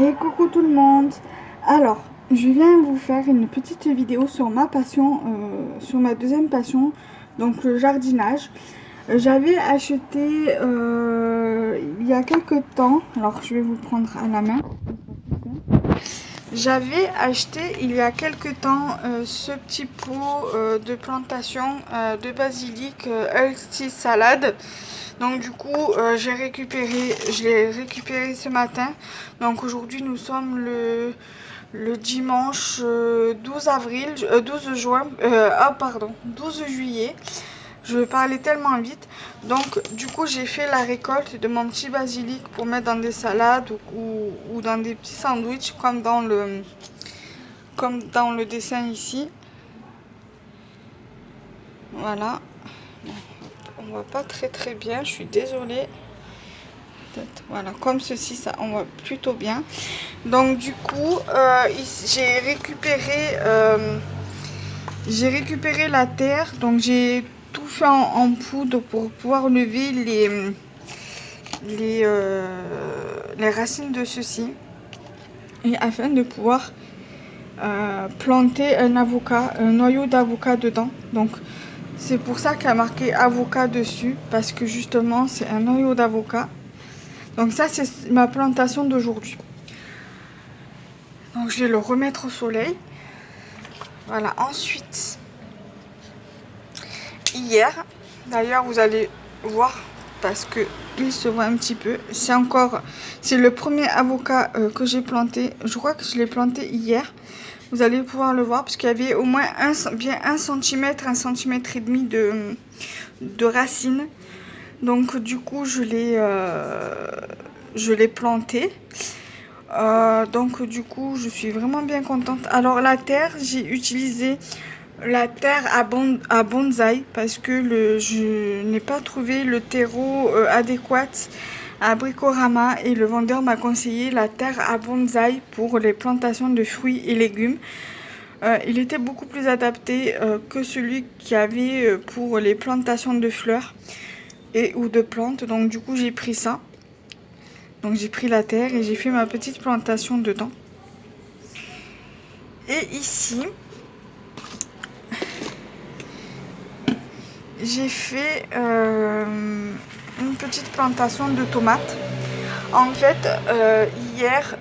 Et coucou tout le monde. Alors, je viens vous faire une petite vidéo sur ma passion, sur ma deuxième passion, donc le jardinage. J'avais acheté il y a quelques temps, alors je vais vous prendre à la main. J'avais acheté il y a quelques temps ce petit pot de plantation de basilic healthy salade. Donc du coup je l'ai récupéré ce matin. Donc aujourd'hui nous sommes le dimanche 12 avril, 12 juin, 12 juillet. Je parlais tellement vite. Donc du coup j'ai fait la récolte de mon petit basilic pour mettre dans des salades ou dans des petits sandwichs comme dans le dessin ici. Voilà. On voit pas très bien, je suis désolée. Voilà, comme ceci, ça on voit plutôt bien. Donc du coup j'ai récupéré la terre. Donc j'ai tout fait en poudre pour pouvoir lever les racines de ceci, et afin de pouvoir planter un noyau d'avocat dedans. Donc c'est pour ça qu'il y a marqué avocat dessus, parce que justement c'est un noyau d'avocat. Donc ça c'est ma plantation d'aujourd'hui. Donc je vais le remettre au soleil. Voilà. Ensuite, hier, d'ailleurs vous allez voir parce que il se voit un petit peu, c'est le premier avocat que j'ai planté. Je crois que je l'ai planté hier. Vous allez pouvoir le voir parce qu'il y avait au moins bien 1 cm, 1 cm et demi de racines. Donc du coup je l'ai planté. Donc du coup je suis vraiment bien contente. Alors la terre, j'ai utilisé la terre à bonsaï parce que je n'ai pas trouvé le terreau adéquat à Bricorama, et le vendeur m'a conseillé la terre à bonsaï pour les plantations de fruits et légumes. Il était beaucoup plus adapté que celui qu'il y avait pour les plantations de fleurs ou de plantes. Donc du coup j'ai pris ça. Donc j'ai pris la terre et j'ai fait ma petite plantation dedans. Et ici, j'ai fait une petite plantation de tomates. En fait, hier,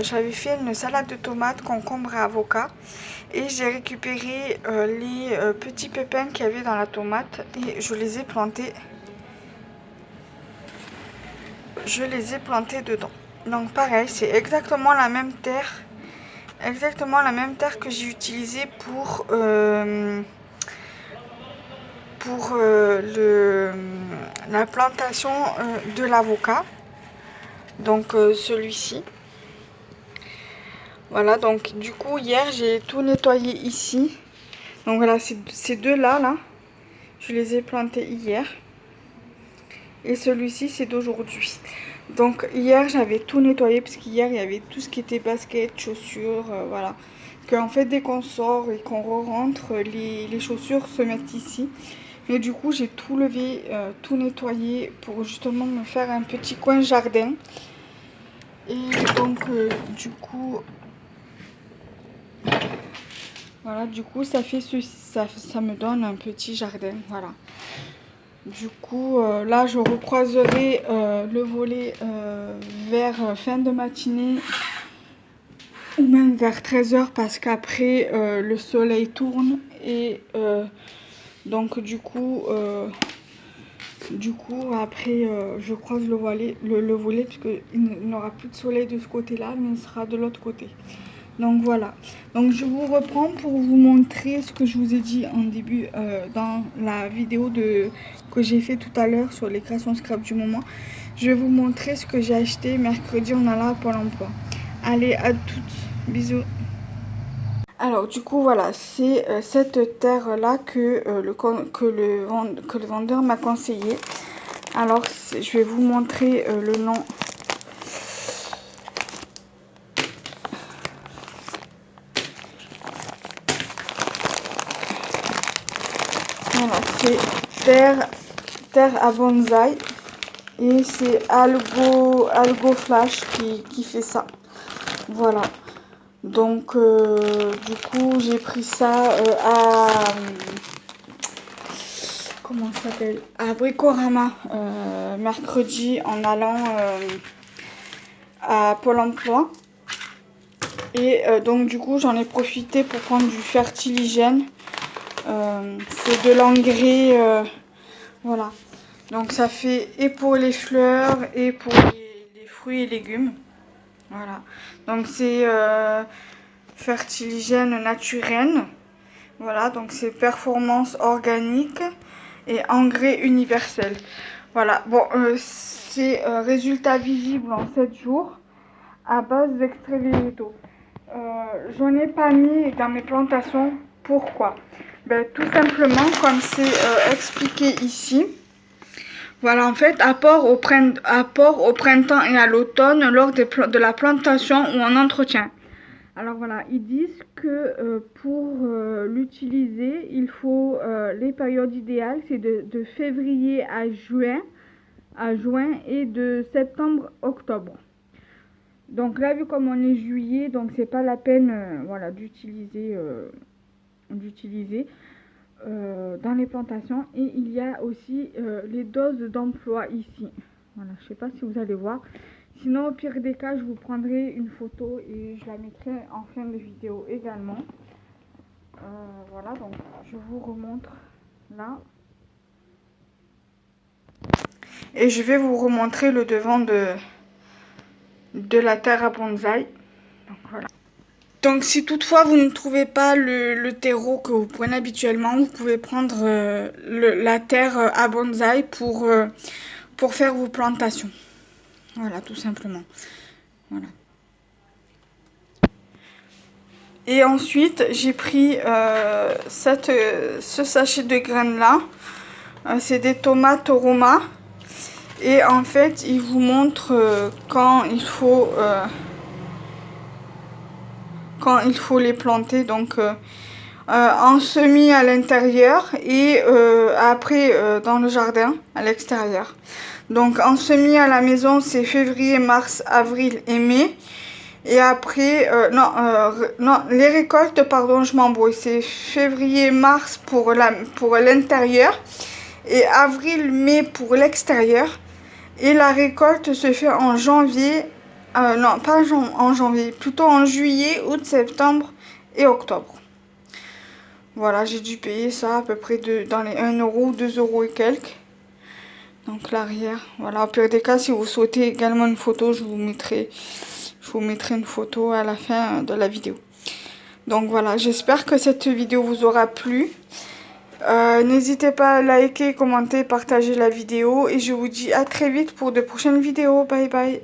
j'avais fait une salade de tomates, concombre et avocat. Et j'ai récupéré les petits pépins qu'il y avait dans la tomate et je les ai plantés. Dedans. Donc pareil, c'est exactement la même terre. Que j'ai utilisée pour la plantation de l'avocat. Donc celui-ci. Voilà, donc du coup hier j'ai tout nettoyé ici. Donc voilà, ces deux là, je les ai plantés hier. Et celui-ci c'est d'aujourd'hui. Donc hier j'avais tout nettoyé parce qu'hier il y avait tout ce qui était basket, chaussures, voilà. Qu'en fait dès qu'on sort et qu'on rentre, les chaussures se mettent ici. Mais du coup j'ai tout levé, tout nettoyé pour justement me faire un petit coin jardin. Et donc du coup, voilà, du coup ça fait ça me donne un petit jardin, voilà. Du coup là je recroiserai le volet vers fin de matinée ou même vers 13 h parce qu'après le soleil tourne et donc du coup après je croise le volet puisque il n'aura plus de soleil de ce côté là, mais il sera de l'autre côté. Donc voilà, donc je vous reprends pour vous montrer ce que je vous ai dit en début dans la vidéo que j'ai fait tout à l'heure sur les créations scrap du moment. Je vais vous montrer ce que j'ai acheté mercredi, on a là à Pôle emploi. Allez, à toutes, bisous. Alors du coup voilà, c'est cette terre là que le vendeur m'a conseillé. Alors je vais vous montrer le nom. Voilà, c'est terre à bonsaï. Et c'est Algo Flash qui fait ça. Voilà. Donc, du coup, j'ai pris ça à... Comment ça s'appelle? À Bricorama, mercredi, en allant à Pôle emploi. Et donc, du coup, j'en ai profité pour prendre du fertiligène. C'est de l'engrais, voilà. Donc, ça fait et pour les fleurs et pour les fruits et légumes. Voilà. Donc, c'est fertiligène naturel. Voilà, donc c'est performance organique et engrais universel. Voilà, bon, c'est résultat visible en 7 jours à base d'extraits végétaux. J'en ai pas mis dans mes plantations. Pourquoi? Ben, tout simplement, comme c'est expliqué ici. Voilà, en fait, apport au printemps et à l'automne lors de la plantation ou en entretien. Alors voilà, ils disent que pour l'utiliser, il faut les périodes idéales, c'est de février à juin et de septembre à octobre. Donc là, vu comme on est juillet, donc c'est pas la peine voilà, d'utiliser dans les plantations. Et il y a aussi les doses d'emploi ici. Voilà, je sais pas si vous allez voir. Sinon, au pire des cas, je vous prendrai une photo et je la mettrai en fin de vidéo également. Voilà, donc je vous remontre là. Et je vais vous remontrer le devant de la terre à bonsaï. Donc voilà. Donc si toutefois vous ne trouvez pas le terreau que vous prenez habituellement, vous pouvez prendre la terre à bonsaï pour faire vos plantations. Voilà, tout simplement. Voilà. Et ensuite, j'ai pris ce sachet de graines là. C'est des tomates Roma. Et en fait, il vous montre quand il faut les planter. Donc, en semis à l'intérieur et après dans le jardin à l'extérieur. Donc, en semis à la maison, c'est février, mars, avril et mai. Et après, non, les récoltes, pardon, je m'embrouille. C'est février, mars pour l'intérieur et avril, mai pour l'extérieur. Et la récolte se fait en janvier, non, pas en janvier, plutôt en juillet, août, septembre et octobre. Voilà, j'ai dû payer ça à peu près dans les 1 euro, 2 euros et quelques. Donc l'arrière, voilà, au pire des cas, si vous souhaitez également une photo, je vous mettrai une photo à la fin de la vidéo. Donc voilà, j'espère que cette vidéo vous aura plu. N'hésitez pas à liker, commenter, partager la vidéo. Et je vous dis à très vite pour de prochaines vidéos. Bye bye.